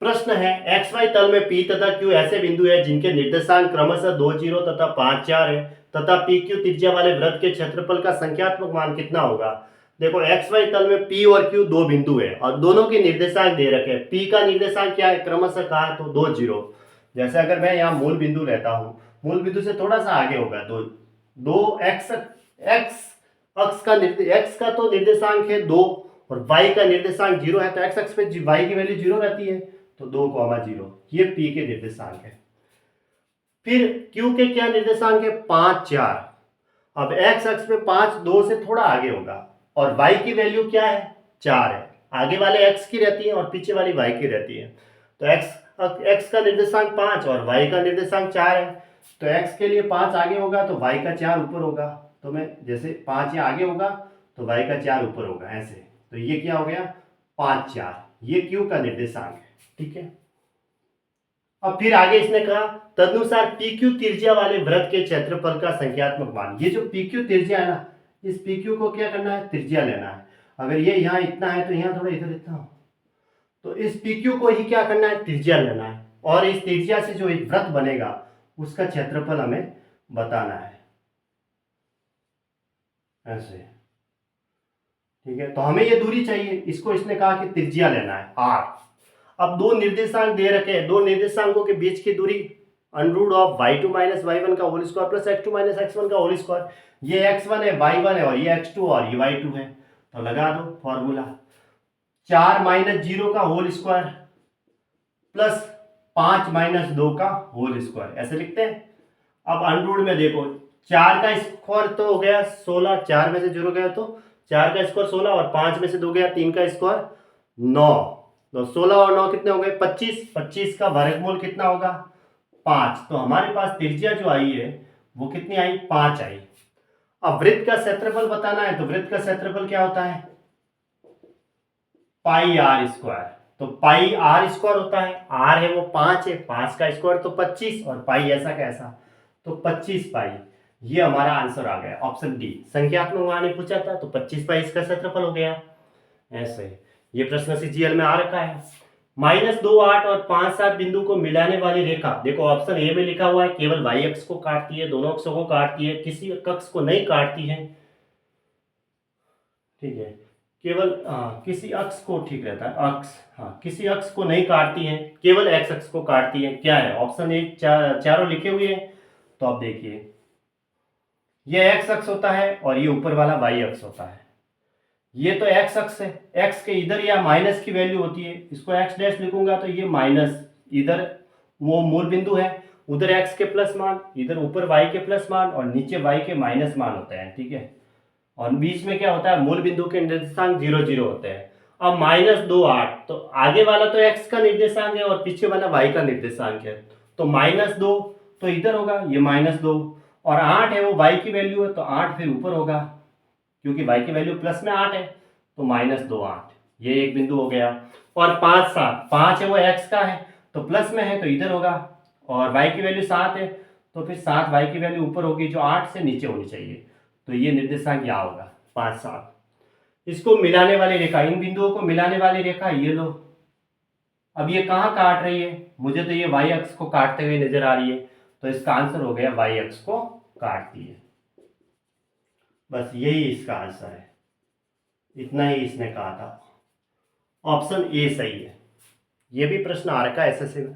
प्रश्न है x Y तल में पी तथा क्यू ऐसे बिंदु है जिनके निर्देशांक क्रमशः 2 0 तथा 5 4 है तथा पी क्यू त्रिज्या वाले वृत्त के क्षेत्रफल का संख्यात्मक मान कितना होगा। देखो एक्स वाई तल में पी और क्यू दो बिंदु है और दोनों के निर्देशांक दे रखे हैं। पी का निर्देशांक क्या है, क्रमशः कहा है तो 2 0। जैसे अगर मैं यहाँ मूल बिंदु लेता हूँ, मूल बिंदु से थोड़ा सा आगे होगा तो दो एक्स एक्स अक्ष का एक्स का तो निर्देशांक है 2 और y का निर्देशांक 0 है तो x अक्ष पे y की वैल्यू 0 रहती है तो 2,0। ये p के निर्देशांक है। फिर q के क्या निर्देशांक है, 5 4। अब x अक्ष पे 5 2 से थोड़ा आगे होगा और y की वैल्यू क्या है, 4 है। आगे वाले x की रहती है और पीछे वाली y की रहती है। तो x का निर्देशांक 5 और y का निर्देशांक 4 है तो x के लिए 5 आगे होगा तो y का 4 ऊपर होगा। तो मैं जैसे 5 यहाँ आगे होगा तो y का 4 ऊपर होगा ऐसे। तो ये क्या हो गया, 5 4। ये q का निर्देशांक है, ठीक है। अब फिर आगे इसने कहा तदनुसार PQ त्रिज्या वाले वृत्त के क्षेत्रफल का संख्यात्मक मान। ये जो PQ त्रिज्या है ना, इस PQ को क्या करना है, त्रिज्या लेना है। अगर ये यहाँ इतना है तो यहाँ थोड़ा इधर इतना हो, तो इस PQ को ही क्या करना है, त्रिज्या लेना है और इस त्रिज्या से जो एक वृत्त बनेगा उसका क्षेत्रफल हमें बताना है ऐसे, ठीक है। तो हमें ये दूरी चाहिए, इसको इसने कहा कि त्रिज्या लेना है r। अब दो निर्देशांक दे रखे हैं, दो निर्देशांकों के बीच की दूरी √ ऑफ y2 - y1 का whole square plus x2 - x1 का होल स्क्वायर। ये x1 है, y1 है और ये x2 और ये y2 है। तो लगा दो फॉर्मूला, 4 - 0 का होल स्क्वायर प्लस 5 - 2 का होल स्क्वायर, ऐसे लिखते हैं। अब √ में देखो 4 का स्क्वायर तो हो गया 16, 4 में से 0 गया तो 4 का स्क्वायर 16 और 5 में से 2 गया 3 का स्क्वायर 9। तो 16 और 9 कितने हो गए, 25। 25 का वर्गमूल कितना होगा, 5। तो हमारे पास त्रिज्या जो आई है वो कितनी आई, 5 आई। अब वृत्त का क्षेत्रफल बताना है तो वृत्त का क्षेत्रफल क्या होता है, पाई आर स्क्वायर। तो पाई आर स्क्वायर होता है, आर है वो 5 है, 5 का स्क्वायर तो 25 और पाई ऐसा कैसा तो 25 पाई। ये हमारा आंसर आ गया ऑप्शन डी। संख्यात्मक मान पूछा था तो 25 पाई इसका क्षेत्रफल हो गया ऐसे। ये प्रश्न सीजीएल में आ रखा है। -2 8 और 5 7 बिंदु को मिलाने वाली रेखा, देखो ऑप्शन ए में लिखा हुआ है केवल y अक्ष को काटती है, दोनों अक्षों को काटती है, किसी अक्ष को नहीं काटती है, ठीक है। केवल किसी अक्ष को ठीक रहता है, अक्ष, हाँ किसी अक्ष को नहीं काटती है, केवल x अक्ष को काटती है। क्या है ऑप्शन ए, चारों लिखे हुए हैं। तो अब देखिए ये x अक्ष होता है और ये ऊपर वाला y अक्ष होता है। ये तो x अक्ष है, x के इधर या माइनस की वैल्यू होती है, इसको x डैश लिखूंगा तो ये माइनस, इधर वो मूल बिंदु है, उधर x के प्लस मान, इधर ऊपर y के प्लस मान और नीचे y के माइनस मान होते हैं, ठीक है। और बीच में क्या होता है, मूल बिंदु के निर्देशांक 0 0 होते हैं। अब -2 8, तो आगे वाला तो x का निर्देशांक है और पीछे वाला y का निर्देशांक है। तो -2 तो इधर होगा ये -2 और 8 है वो y की वैल्यू है तो 8 फिर ऊपर होगा क्योंकि y की वैल्यू प्लस में 8 है तो -2 8, ये एक बिंदु हो गया। और 5 7, 5 है वो x का है तो प्लस में है तो इधर होगा और y की वैल्यू 7 है तो फिर 7 y की वैल्यू ऊपर होगी जो 8 से नीचे होनी चाहिए। तो ये निर्देशांक यहाँ होगा 5 7। इसको मिलाने वाली रेखा, इन बिंदुओं को मिलाने वाली रेखा ये लो। अब ये कहाँ काट रही है, मुझे तो ये y अक्ष को काटते हुए नजर आ रही है तो इसका आंसर हो गया y अक्ष को काटती है। बस यही इसका आंसर है, इतना ही इसने कहा था। ऑप्शन ए सही है। ये भी प्रश्न आ रखा है एसएससी में।